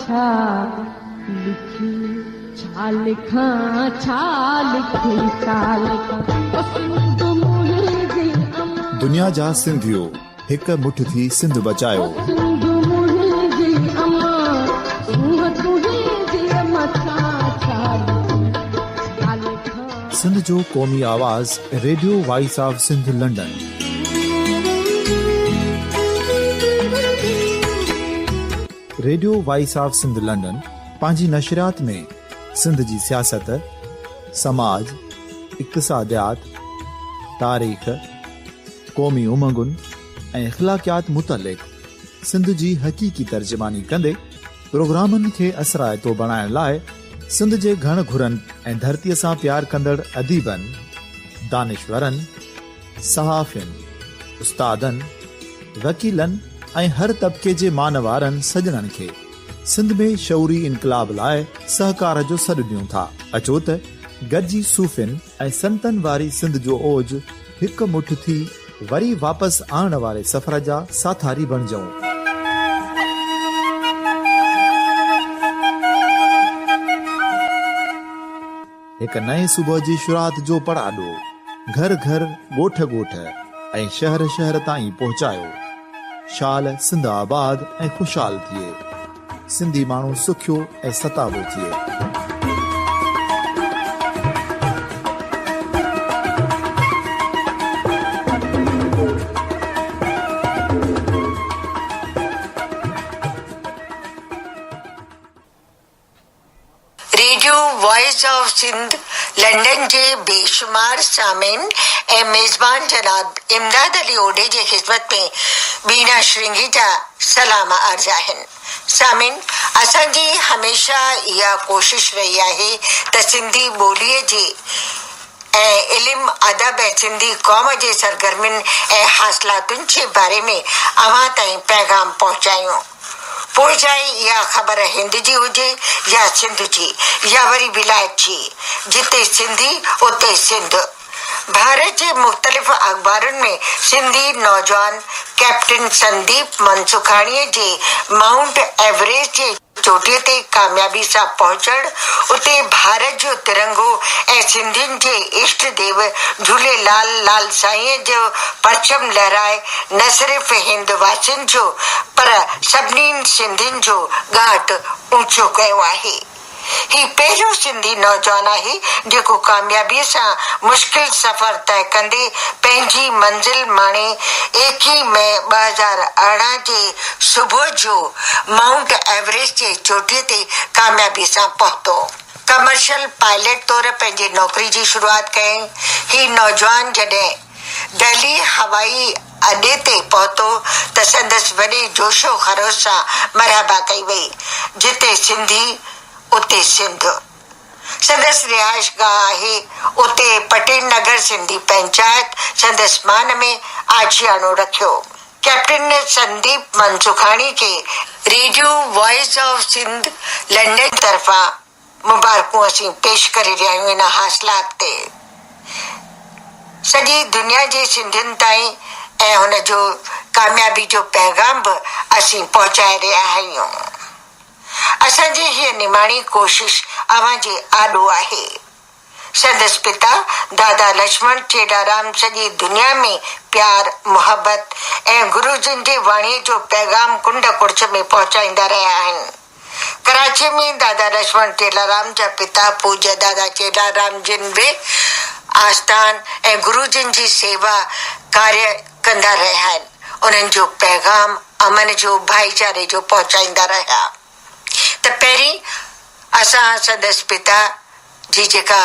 छा लिखी छा लिखां छा लिखी छा लिखां दुनिया जा सिंधियो हिक मुठ थी सिंध बचायो सिंध जो क़ौमी आवाज़ radio voice of Sindh London. Radio voice of Sindh London पंहिंजी नशरियात में सिंध जी सियासत, समाज, इक़्तिसादियात, तारीख़, क़ौमी उमंगुनि ऐं अख़लाक़ियात मुतलिक़ सिंध जी हक़ीक़ी तर्जुमानी कंदे प्रोग्रामनि खे असराइतो बणाइण लाइ सिंध जे घण घुरनि ऐं धरतीअ सां प्यार कंदड़ अदीबनि, दानिशवरनि, सहाफ़ियुनि, उस्तादनि, वकीलनि ऐं हर तबिके जे मानवारनि सजणनि खे सिंध में शऊरी इनकलाब लाइ सहकार जो सॾु ॾियूं था। अचो त गॾिजी सूफ़ियुनि ऐं संतनि वारी सिंध जो ओज हिकु मुठ थी वरी वापसि आणण वारे सफ़र जा साथारी बणिजऊं। हिकु नए सुबुह जी शुरूआत जो पड़ाॾो घर घर, ॻोठ ॻोठ ऐं शहर शहर ताईं पहुचायो। शाल सिंध आबाद ऐं ख़ुशहाल थिए, सिंधी माण्हू सुखियो ऐं सताबो थिए। Radio voice of Sindh London जे बेशुमार सामीन ऐं मेज़बान जनाब इमदाद अली ओडे जे ख़िदमत में बीना श्रृंगी जा सलाम अर्ज़ आहिनि। सामीन, असांजी हमेशह इहा कोशिश रही आहे त सिंधी ॿोलीअ जे ऐं इल्मु, अदब ऐं सिंधी क़ौम जे सरगर्मियुनि ऐं हासिलातुनि जे बारे में अव्हां ताईं पैगाम पहुचायूं। पोइ चाहे इहा ख़बर हिंद जी हुजे या सिंध जी या वरी विलायत जी, जिते सिंधी उते सिंध। भारत जे मुख़्तलिफ़ अख़बारुनि में सिंधी नौजवान कैप्टन संदीप मनसुखाणीअ जे माउंट एवरेस्ट जे चोटीअ ते कामयाबी सां पहुचण, उते भारत जो तिरंगो ऐं सिंधियुनि जे इष्ट देव झूलेलाल लाल साईंअ जो परचम लहराए न सिर्फ़ हिंद वासियुनि जो पर सभिनी सिंधियुनि जो ॻाट ऊचो कयो आहे। ही पहिरियों सिंधी नौजवान आहे जेको कामयाबीअ सां मुश्किल सफ़र तय कंदे पंहिंजी मंज़िल माणे 21 मई 2018 जे सुबुह जो माउंट एवरेस्ट जे चोटीअ ते कामयाबी सां पहुतो। कमर्शियल पायलट तौर पंहिंजी नौकरी जी शुरूआत कयईं। ही नौजवान जॾहिं दिल्ली हवाई अॾे ते पहुतो त संदसि वॾे जोशो ख़रोश सां मरहबा कई वई। जिते सिंधी उते सिंध। संदसि रिहाइशगाह आहे उते पटेल नगर सिंधी पंचायत संदसि मान में आशियानो रखियो। कैप्टन संदीप मनसुखाणी खे radio voice of Sindh London तरफ़ां मुबारकूं असीं पेश करे रहिया आहियूं इन हासिलात ते। सॼी दुनिया जे सिंधियुनि ताईं ऐं हुन जो कामयाबी जो पैगाम बि असीं पहुचाए रहिया आहियूं। असांजी हीअ निमाणी कोशिश अव्हां जे आॾो आहे। संदसि पिता दादा लक्ष्मण चेडाराम सॼी दुनिया में प्यार, मुहबत ऐं गुरुजन जे वाणीअ जो पैगाम कुंड कुड़च में पहुचाईंदा रहिया आहिनि। कराची में दादा लक्ष्मण चेडाराम जा पिता पूज्य दादा चेडाराम जिन बि आस्थान ऐं गुरुजन जी सेवा कार्य कंदा रहिया आहिनि। उन्हनि जो पैगाम अमन जो, भाईचारे जो पहुचाईंदा रहिया। त पहिरीं असां संदसि पिता जी जेका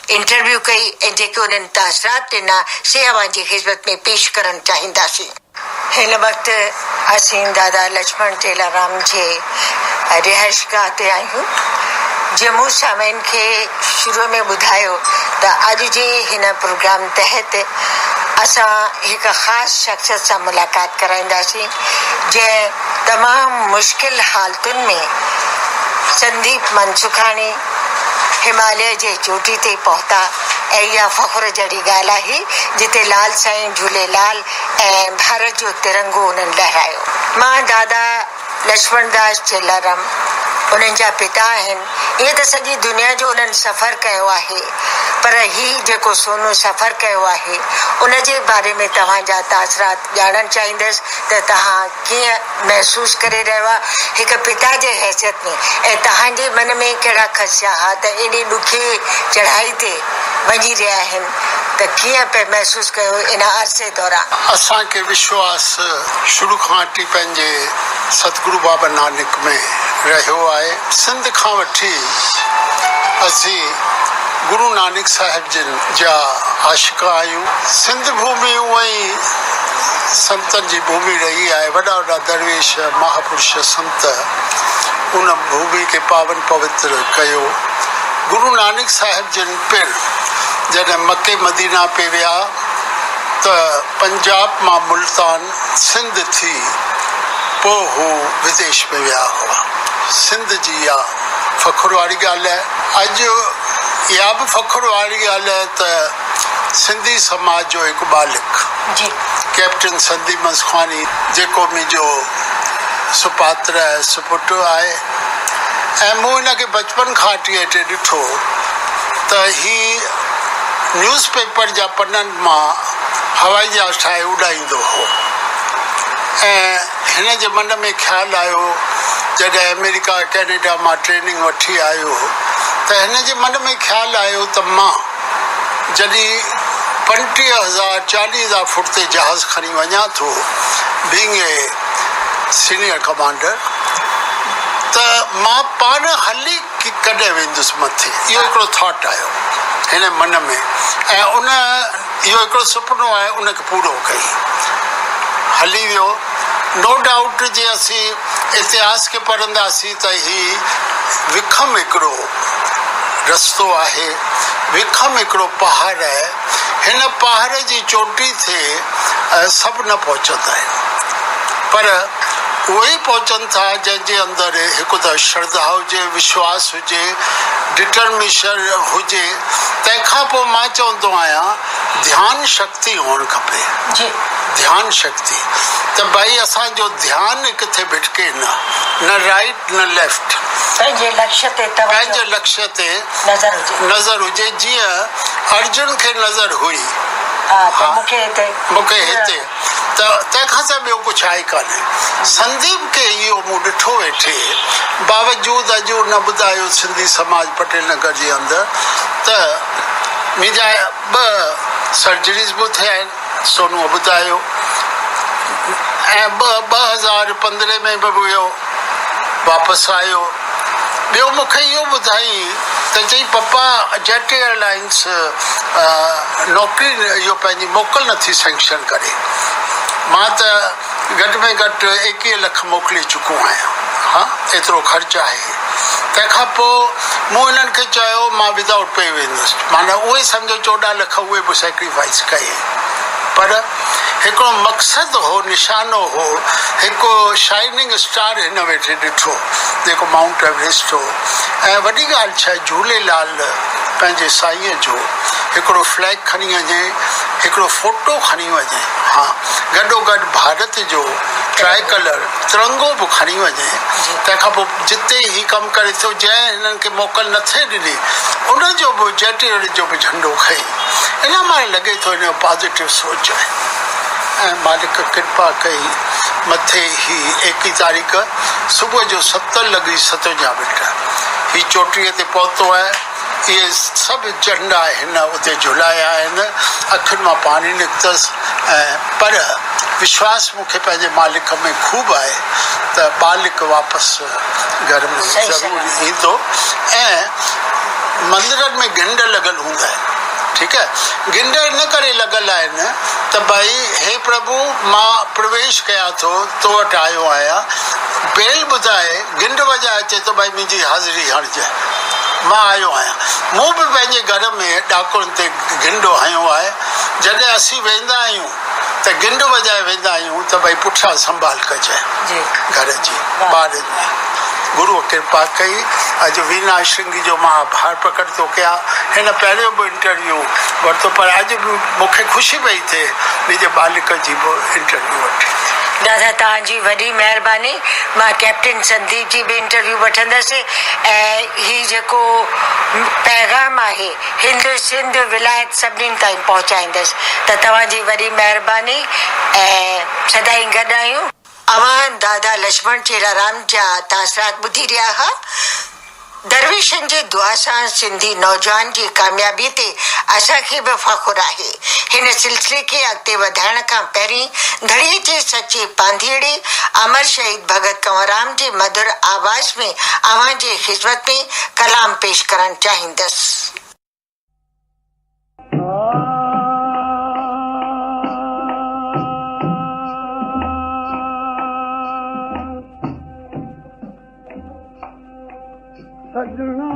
इंटरव्यू कई ऐं जेके उन्हनि तासरात ॾिना से अव्हां जी ख़िदमत में पेश करणु चाहींदासीं। हिन वक़्तु असीं दादा लक्ष्मण चेलाराम जे रिहाइशगाह ते आहियूं। जीअं मूं सामीन खे शुरू में ॿुधायो त अॼु जे हिन प्रोग्राम तहत असां हिकु ख़ासि शख़्सियत सां मुलाक़ात कराईंदासीं जंहिं तमामु मुश्किल हालतुनि में संदीप मनसुखाणी हिमालय जे चोटी ते पहुता ऐं इहा फ़ख़्र जहिड़ी ॻाल्हि आहे जिते लाल साईं झूलेलाल ऐं भारत जो तिरंगो उन्हनि लहरायो। मां दादा लक्ष्मण दास चेलाराम उन्हनि जा पिता आहिनि। ईअं त सॼी दुनिया जो उन्हनि सफ़र कयो आहे, पर ही जेको सोनू सफ़र कयो आहे उन जे बारे में तव्हांजा तासरात ॼाणणु चाहींदसि त तव्हां कीअं महसूसु करे रहियो आहे हिकु पिता जे हैसियत में, ऐं तव्हांजे मन में कहिड़ा ख़दशा हुआ त एॾी ॾुखी चढ़ाई ते वञी रहिया आहिनि, त कीअं पिया महसूसु कयो इन अरसे दौरान? असांखे विश्वास शुरू खां वठी पंहिंजे सतगुरु बाबा नानक में रहियो आहे। सिंध खां वठी असीं गुरु नानक साहिब जिन जा आशिक़ आहियूं। सिंध भूमि उहा ई संतनि जी भूमि रही आहे। वॾा वॾा दरवेश महापुरुष संत उन भूमि खे पावन पवित्र कयो। गुरु नानक साहिब जिन पिण जॾहिं मके मदीना पे विया त पंजाब मां मुल्तान सिंध थी पोइ हू विदेश में विया हुआ। सिंध जी इहा फ़ख़ुर वारी ॻाल्हि आहे। अॼु इहा बि फ़ख़ुर वारी ॻाल्हि आहे त सिंधी समाज जो हिकु मालिक कैप्टन संदीप मसखानी जेको मुंहिंजो सुपात्र आहे, सुपुटु आहे, ऐं मूं हिनखे बचपन खां वठी हेठि ॾिठो त ही न्यूज़ पेपर जा पन्ननि मां हवाई जहाज ठाहे उॾाईंदो हो। ऐं हिन जे मन में ख़्यालु आयो जॾहिं अमेरिका कैनेडा मां ट्रेनिंग वठी आयो त हिन जे मन में ख़्यालु आयो त मां जॾहिं 35,000 40,000 फुट ते जहाज़ खणी वञा थो बीइंग ए सीनियर कमांडर, त मां पाण हली कॾहिं वेंदुसि मथे। इहो हिकिड़ो थॉट आयो हिन मन में, ऐं उन इहो हिकिड़ो सुपिनो आहे उनखे पूरो कई, हली वियो। नो डाउट जे असीं इतिहास खे पढ़ंदासीं त ही विखम हिकिड़ो रस्तो आहे, विखम हिकिड़ो पहाड़ आहे। हिन पहाड़ जी चोटी ते सभु न पहुचंदा आहिनि, पर उहे ई पहुचनि था जंहिंजे अंदरि हिकु त श्रद्धा हुजे, विश्वास हुजे, डिटर्मिनेशन हुजे। तंहिंखां पोइ मां चवंदो आहियां ध्यानु शक्ति हुअणु खपे। ध्यानु शक्ति त भई असांजो ध्यानु किथे भिटके न राइट न लेफ्ट, पंहिंजे लक्ष्य ते नज़र हुजे। जीअं अर्जुन खे नज़र हुई मूंखे हिते, त तंहिंखां सवाइ ॿियो कुझु आहे कान्हे। संदीप खे इहो मूं ॾिठो वेठे, बावजूद अॼु न ॿुधायो सिंधी समाज पटेल नगर जे अंदरि त मुंहिंजा 2 सर्जरीज़ बि थिया आहिनि, सोनू ॿुधायो, ऐं 2015 में बि वियो वापसि आयो। ॿियो मूंखे इहो ॿुधाई त चई पप्पा जेट एयरलाइंस नौकिरी इहो पंहिंजी मोकल नथी सेंक्शन करे। मां त घटि में घटि 21 लख मोकिले चुको आहियां। हा, एतिरो ख़र्चु आहे। तंहिंखां पोइ मूं हिननि खे चयो मां विदाउट पे वेंदुसि, माना उहे सम्झो 14 लख उहे बि सेक्रीफाइस कये। पर हिकिड़ो मक़सदु हो, निशानो हो, हिकु शाइनिंग स्टार हिन वेठे ॾिठो जेको माउंट एवरेस्ट हो। ऐं वॾी ॻाल्हि छा आहे, झूलेलाल पंहिंजे साईंअ जो हिकिड़ो फ्लैग खणी वञे, हिकिड़ो फोटो खणी वञे, हा, गॾोगॾु भारत जो ट्राई कलर तिरंगो बि खणी वञे। तंहिंखां पोइ जिते ही कमु करे थो, जंहिं हिननि खे मोकल नथे ॾिनी उनजो बि जेट जो बि झंडो खई। इन मां लॻे थो हिन जो पॉज़िटिव सोच आहे। ऐं मालिक कृपा कई, मथे ही 21 तारीख़ सुबुह जो 7:57 ही चोटीअ ते पहुतो आहे। इहे सभु झंडा हिन उते झुलाया आहिनि, अखियुनि मां पाणी निकितसि। ऐं पर विश्वास मूंखे पंहिंजे मालिक में ख़ूब आहे त मालिक वापसि घर में ज़रूरु ईंदो। ऐं मंदरनि में गिंड लॻल हूंदा आहिनि, ठीकु आहे। गिंड इन करे लॻल आहिनि त भई हे प्रभु मां प्रवेश कयां थो, तो वटि आयो आहियां, बेल ॿुधाए गिंड वॼाए अचे थो भई मुंहिंजी हाज़िरी हणिजे, मां आयो आहियां। मूं बि पंहिंजे घर में ॾाकुनि ते गिंडो हयो आहे। जॾहिं असीं वेंदा आहियूं त गिंड वॼाए वेंदा आहियूं त भई पुठियां संभाल कजे घर जी ॿारनि में। गुरु कृपा कई। अज वीना श्रृंगी जो मां आभार प्रकट तो कया हिन पहिरियों बि इंटरव्यू वरितो, पर अॼु बि मूंखे ख़ुशी पई थिए मुंहिंजे बालिक जी बि इंटरव्यू वठी। दादा तव्हांजी वॾी महिरबानी। मां कैप्टन संदीप जी बि इंटरव्यू वठंदसि ऐं ही जेको पैगाम आहे हिंद सिंध विलायत सभिनीनि ताईं पहुचाईंदसि। त तव्हांजी वॾी महिरबानी ऐं सदाई गॾु आहियूं। अवां दादा लक्ष्मण चेलाराम जा तासरात ॿुधी रहिया हुआ। दरवेशनि जे दुआ सां सिंधी नौजवान जी कामयाबी ते असांखे बि फ़खुर आहे। हिन सिलसिले खे अॻिते वधाइण खां पहिरीं धड़ीअ जे सचे पांधीड़े अमर शहीद भगत कंवरराम जे मधुर आवाज़ में अवां जे ख़िदमत में कलाम पेश करणु चाहींदसि। सजना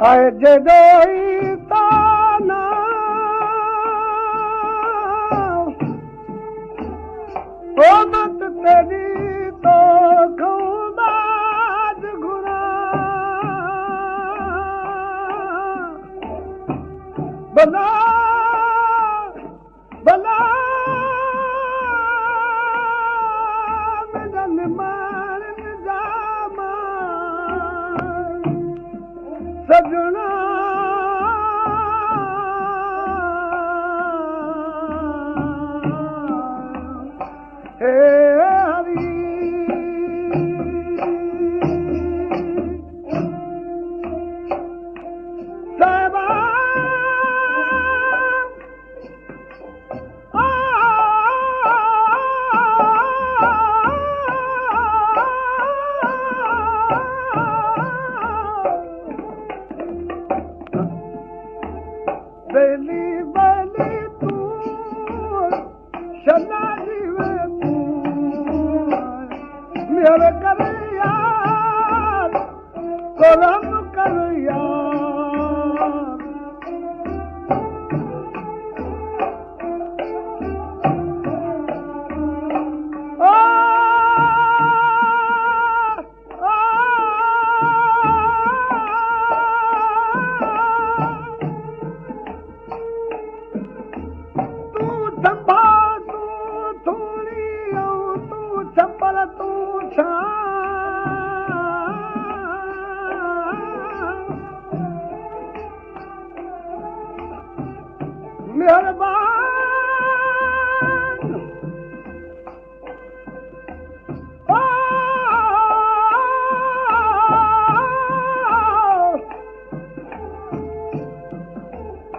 आए जदोई ताना ओ मत तेरी तो खौबाज घुरा बला बला मदन मारन जामा सजना हे हरी साहिबा बेली बेली तू शना जीवे तू मेरे कर यार करम कर यार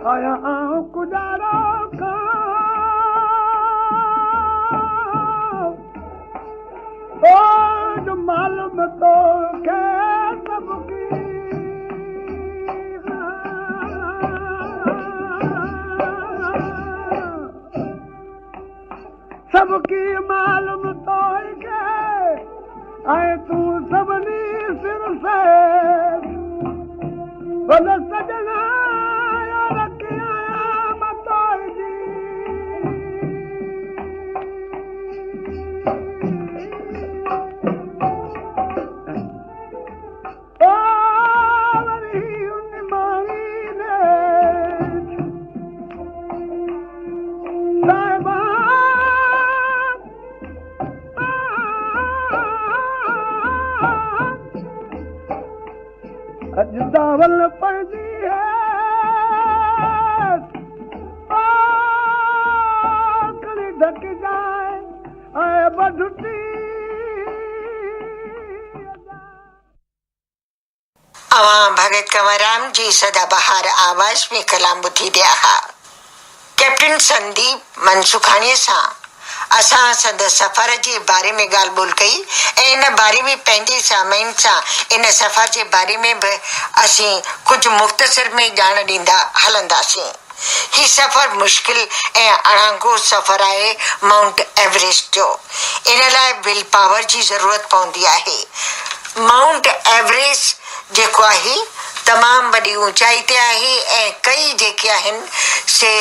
आया गुजारा का ओ जो मालूम तो के सबकी मालूम तो के आए तू सबनी सिर से बोल सजना दावल पड़ती है कली ढक जाए आए बधुटी। अवां भगत कंवरराम जी सदाबहार आवाज में कलाम ॿुधी रहिया हुआ। कैप्टन संदीप मनसुखाणीअ सां असां संदसि सफ़र जे बारे में ॻाल्हि ॿोल कई ऐं इन बारे में पंहिंजे सामाइन सां इन सफ़र जे बारे में बि असीं कुझु मुख़्तसिर में ॼाण ॾींदा हलंदासीं। ही सफ़र मुश्किल ऐं अणांगो सफ़र आहे माउंट एवरेस्ट जो। इन लाइ विल पावर जी ज़रूरत पवंदी आहे। माउंट एवरेस्ट जेको आहे तमामु वॾी ऊचाई ते आहे ऐं कई जेके आहिनि से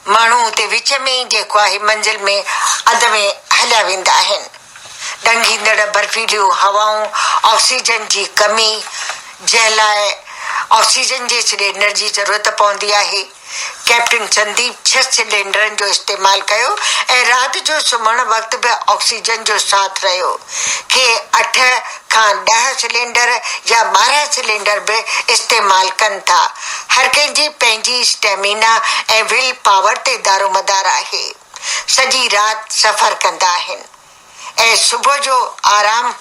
माण्हू उते विच में जेको आहे मंज़िल में अध में हलिया वेंदा आहिनि। ॾंगींदड़ बर्फ़ीलियूं हवाऊं, ऑक्सीजन जी कमी जंहिं लाइ ऑक्सीजन जे सिलेंडर जी ज़रूरत पवंदी आहे। कैप्टन संदीप 6 सिलेंडरनि जो इस्तेमालु कयो ऐं राति जो सुम्हण वक़्तु बि ऑक्सीजन जो साथ रहियो। के 8 खां 10 सिलेंडर या 12 सिलेंडर बि इस्तेमालु कनि था। हर कंहिंजी पंहिंजी स्टेमिना ऐं विल पावर ते दारोमदार आहे। सॼी राति सफ़र कंदा आहिनि ऐं सुबुह जो आराम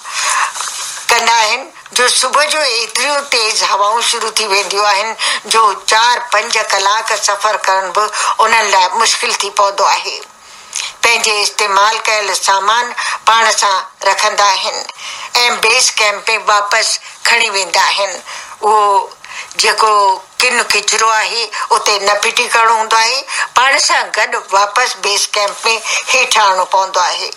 कंदा आहिनि। जो सुबुह जो एतिरियूं तेज़ हवाऊं शुरू थी वेंदियूं आहिनि जो 4-5 कलाक सफ़र करण बि उन्हनि लाइ मुश्किल थी पवंदो आहे। पंहिंजे इस्तेमालु कयल सामान पाण सां रखंदा आहिनि ऐं बेस कैंप में वापसि खणी वेंदा आहिनि। उहो जेको किन किचिरो आहे उते न फिटी करणो हूंदो आहे, पाण सां गॾु वापसि बेस कैंप में हेठि आणणो पवंदो आहे।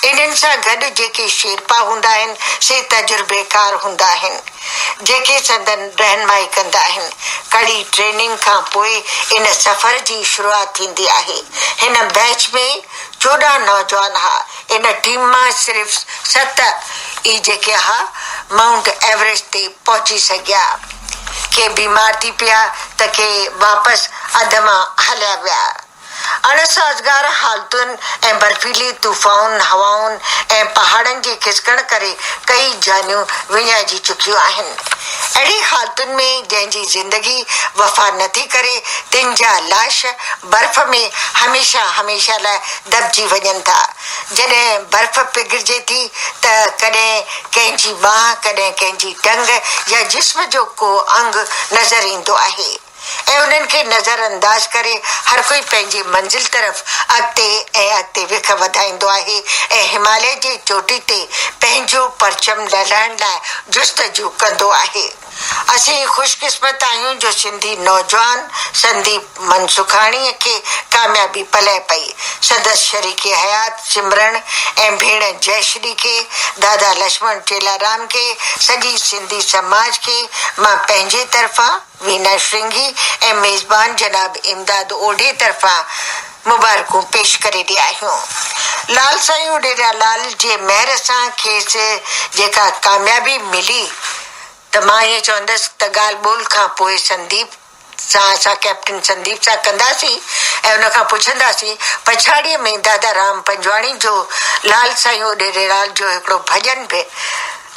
इन्हनि सां गॾु जेके शेरपा हूंदा आहिनि से तजुर्बेकार हूंदा आहिनि जेके संदन रहनुमाई कंदा आहिनि। कड़ी ट्रेनिंग खां पोइ इन सफ़र जी शुरूआति थींदी आहे। हिन बैच में 14 नौजवान हुआ। इन टीम मां सिर्फ़ 7 ई जेके हा माउंट एवरेस्ट ते पहुची सघिया। के बीमार थी पिया त के वापसि अध मां हलिया विया। अणसाज़गार हालतुनि ऐं बर्फ़ीली तूफ़ान हवाउनि ऐं पहाड़नि जे खिसकण करे कई जानियूं विञाइजी चुकियूं आहिनि। अहिड़ी हालतुनि में जंहिंजी ज़िंदगी वफ़ा नथी करे तिन जा लाश बर्फ़ में हमेशा लाइ दॿिजी वञनि था। जॾहिं बर्फ़ पिघिरिजे थी त कॾहिं कंहिंजी बांह, कॾहिं कंहिंजी टंग या जिस्म जो को अंग नज़र ईंदो आहे ऐं उन्हनि खे नज़र अंदाज़ करे हर कोई पंहिंजी मंज़िल तरफ़ अॻिते विख वधाईंदो आहे ऐं हिमालय जे चोटी ते पंहिंजो परचम लहराइण लाइ जुस्तजू कंदो आहे। असीं ख़ुशकिस्मत आहियूं जो सिंधी नौजवान संदीप मनसुखाणीअ खे कामयाबी पले पई। सदस्य शरीके हयात सिमरन ऐं भेण जयश्री खे, दादा लक्ष्मण चेलाराम खे, सॼी सिंधी समाज खे मां पंहिंजे तरफ़ां वीना श्रृंगी ऐं मेज़बान जनाब इमदाद ओढे तरफ़ां मुबारकूं पेश करे ॾिया आहियूं। लाल साईं उडेरालाल जे महिर सां खेसि जेका कामयाबी मिली त मां ईअं चवंदसि त ॻाल्हि ॿोल खां पोइ संदीप सां असां कैप्टन संदीप सां कंदासीं ऐं उन खां पुछंदासीं। पछाड़ीअ में दादा राम पंजवाणी जो लाल साईं उडेरालाल जो हिकिड़ो भॼन बि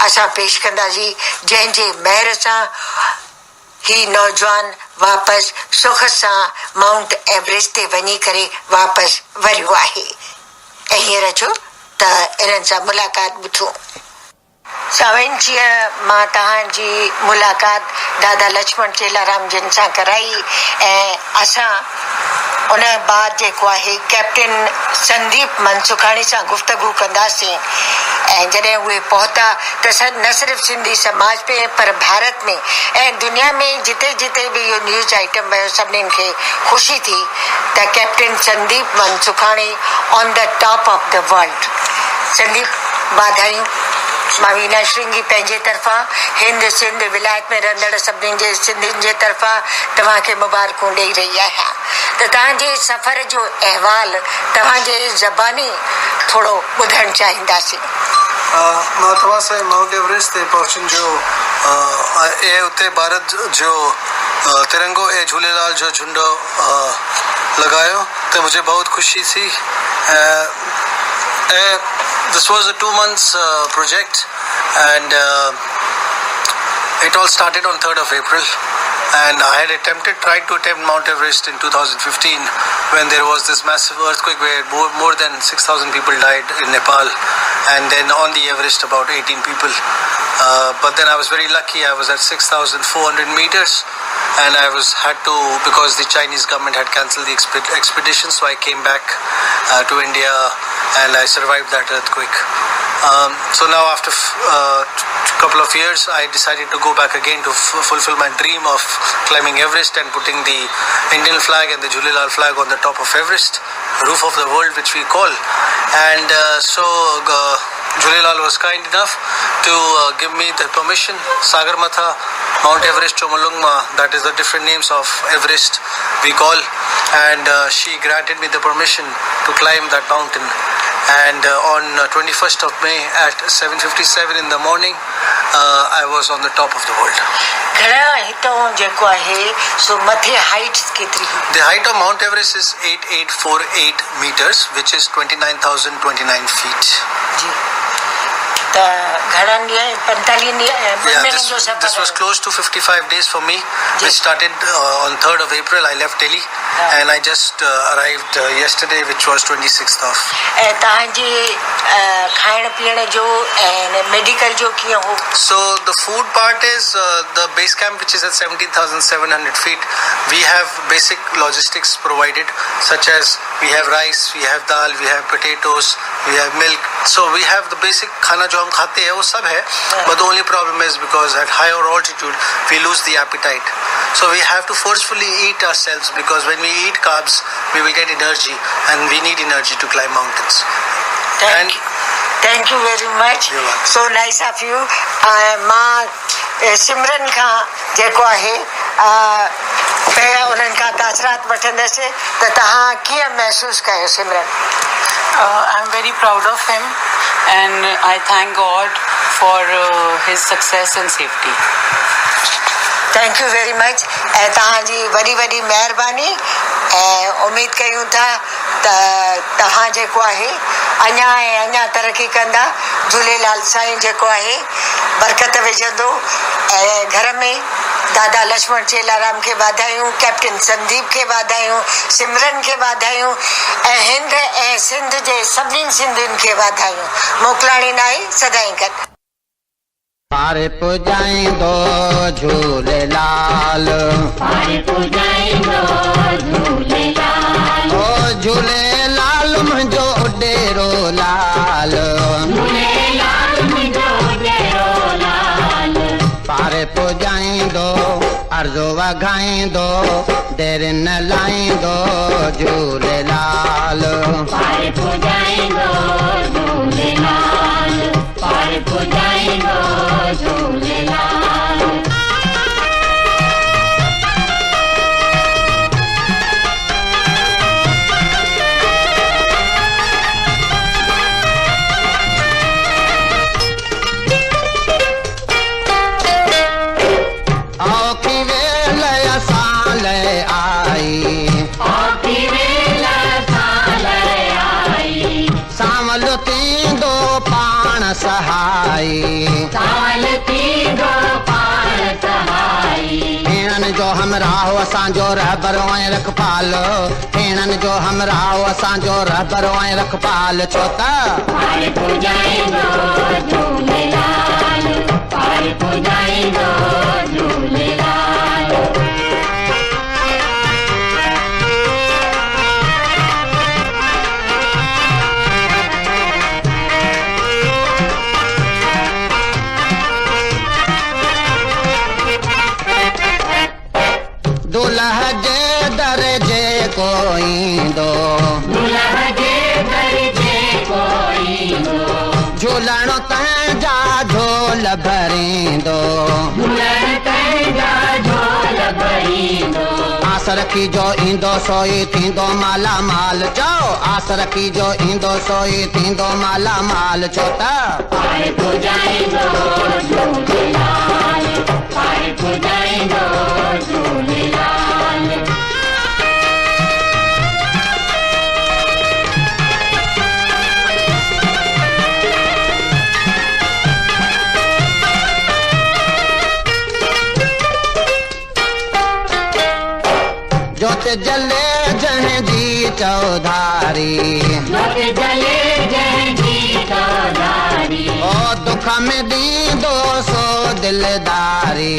असां पेश कंदासीं जंहिंजे महिर सां ही नौजवान वापसि सुख सां माउंट एवरेस्ट ते वञी करे वापसि वरियो आहे। ऐं हींअर जो त इन्हनि सां मुलाक़ात ॿुधूं। सावनि जीअं मां तव्हांजी मुलाक़ात दादा लक्ष्मण चेलाराम जिन सां कराई ऐं असां उन बाद जेको आहे कैप्टन संदीप मनसुखाणी सां गुफ़्तगू कंदासीं ऐं जॾहिं उहे पहुता त न सिर्फ़ु सिंधी समाज में पर भारत में ऐं दुनिया में जिते जिते बि इहो न्यूज़ आइटम वियो सभिनीनि खे ख़ुशी थी त captain Sandeep Mansukhani on the top of the world. Sandeep वाधायूं। मां वीना श्रृंगी पंहिंजे तरफ़ां हिंद सिंध विलायत में रहंदड़ सभिनीनि जे सिंधियुनि जे तरफ़ां तव्हांखे मुबारकूं ॾेई रही आहियां त तव्हांजे सफ़र जो अहवाल तव्हांजे ज़बानी थोरो ॿुधणु चाहींदासीं। मां तव्हां सां माउंट एवरेस्ट ते पहुचण जो ऐं उते भारत जो तिरंगो ऐं झूलेलाल जो झंडो लॻायो त मुझे बहुत ख़ुशी थी। This was a 2 months project and it all started on 3rd of April and I had tried to attempt Mount Everest in 2015 when there was this massive earthquake where more than 6,000 people died in Nepal, and then on the Everest about 18 people. But then I was very lucky. I was at 6,400 meters and I had to, because the Chinese government had cancelled the expedition, so I came back to India and I survived that earthquake. So now after a couple of years, I decided to go back again to fulfill my dream of climbing Everest and putting the Indian flag and the Jhulelal flag on the top of Everest, roof of the world, which we call. And Jhulelal was kind enough to give me the permission. Sagarmatha, Mount Everest, Chomolungma, that is the different names of Everest we call. And she granted me the permission to climb that mountain. And on 21st of May at 7:57 in the morning, I was on the top of the world. The height of Mount Everest is 8848 meters, which is 29,029 feet. This was close to 55 days for me, which started on 3rd of April. I left Delhi and I just arrived yesterday, which was 26th of. So the food part is the base camp, which is at 17,700 feet. We have basic logistics provided, such as we have rice, we have dal, we have potatoes, we have milk. So we have the basic khana jo hum khate hai, wo sab hai. But the only problem is because at higher altitude, we lose the appetite. So we have to forcefully eat ourselves, because when we eat carbs, we will get energy, and we need energy to climb mountains. Thank you very much. So nice of you. मां सिमरन खां जेको आहे पहिरियों उन्हनि खां तासरात वठंदसि त तव्हां कीअं महसूस कयो सिमरन? I'm very proud of him and I thank God for his success and safety. Thank you very much. ऐं तव्हांजी वॾी वॾी महिरबानी ऐं उमेद कयूं था त तव्हां जेको आहे अञा ऐं अञा तरक़ी कंदा. झूलेलाल साईं जेको आहे बरकत विझंदो. ऐं घर में दादा लक्ष्मण चेलाराम खे वाधायूं, कैप्टन संदीप खे वाधायूं, सिमरन खे वाधायूं ऐं हिंद ऐं सिंध जे सभिनी सिंधियुनि खे वाधायूं. मोकिलाणी नाई सदाईं गॾु. पारे पुॼाईंदो झूलेलाल, पारे पुॼाईंदो झूलेलाल, ओ झूलेलाल मुंहिंजो डेरो लाल, झूलेलाल मुंहिंजो डेरो लाल. पारे पुॼाईंदो अर्ज़ो वॻाईंदो देर न लाईंदो झूलेलाल, पारे पुॼाईंदो झूलेलाल, पारे पुॼाईंदो झूलेलाल. औखी वेल साल आई, औखी वेल साल आई, सावल थींदो पाण सहाई, सावल थींदो पाण सहाई. भेणनि जो हमराहो असांजो रहबरो ऐं रखपाल, भेणनि जो हमराहो असांजो रहबरो ऐं रखपाल. छो त पारे पुॼाईंदो झूलेलाल, पारे पुॼाईंदो झूलेलाल. दुल्ह जे दर जे कोईंदो, दुल्ह जे दर जे कोईंदो, झूलण तंहिंजा झोल भरींदो, झूलण तंहिंजा झोल भरींदो. आस रखी जो ईंदो सोई थींदो माला माल. चओ आस रखी जो ईंदो सोई थींदो माला माल. छो त पारे पुॼाईंदो झूलेलाल, पारे पुॼाईंदो झूलेलाल. जोत जले जंहिंजी चौधारी, जोत जले जंहिंजी चौधारी, ओ दुख में ॾींदो सो दिलदारी,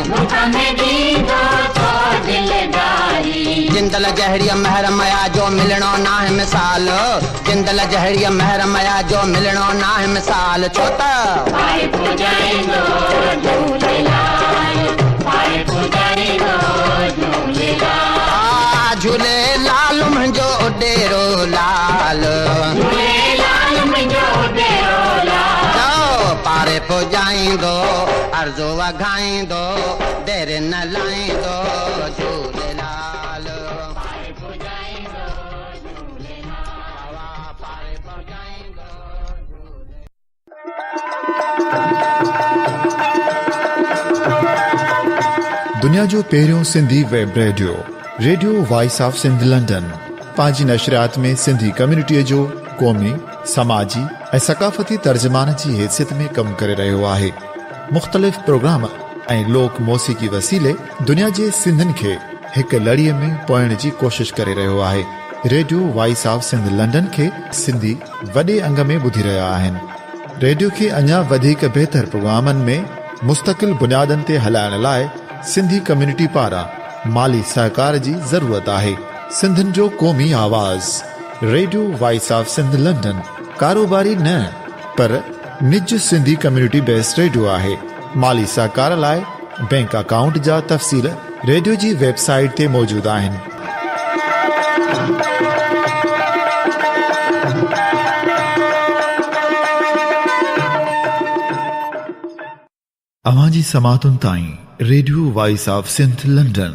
दुख में ॾींदो सो दिलदारी. जिंदल जहरिया महर मया जो मिलणो ना है मिसाल, जिंदल जहरिया महर मया जो मिलणो ना है मिसाल। छो त झूलेलाल मुंहिंजो डेरो लाल, पारे पुॼाईंदो अर्ज़ो वघाईंदो देर न लाईंदो झूलेलाल। दुनिया जो पहिरियों Sindhi web radio radio voice of Sindh London पंहिंजी नशरियात में सिंधी कम्युनिटीअ जो क़ौमी, समाजी ऐं सक़ाफ़ती तर्जुमान जी हैसियत में कमु करे रहियो आहे। मुख़्तलिफ़ प्रोग्राम ऐं लोक मौसीक़ी वसीले दुनिया जे सिंधियुनि खे हिकु लड़ीअ में पोइण जी कोशिश करे रहियो आहे। Radio voice of Sindh London खे सिंधी वॾे अंग में ॿुधी रहिया आहिनि। रेडियो खे अञा वधीक बहितर प्रोग्रामनि में मुस्तक़िल बुनियादनि ते हलाइण लाइ सिंधी कम्युनिटी पारां माली सहकार जी ज़रूरत आहे। सिंधियुनि जो क़ौमी आवाज़ radio voice of Sindh London कारोबारी न पर निज सिंधी कम्युनिटी बेस्ड रेडियो आहे। माली सहकार लाइ बैंक अकाउंट जा तफ़सील रेडियो जी वेबसाइट ते मौजूद आहिनि। अवां जी समातुनि ताईं radio voice of Sindh London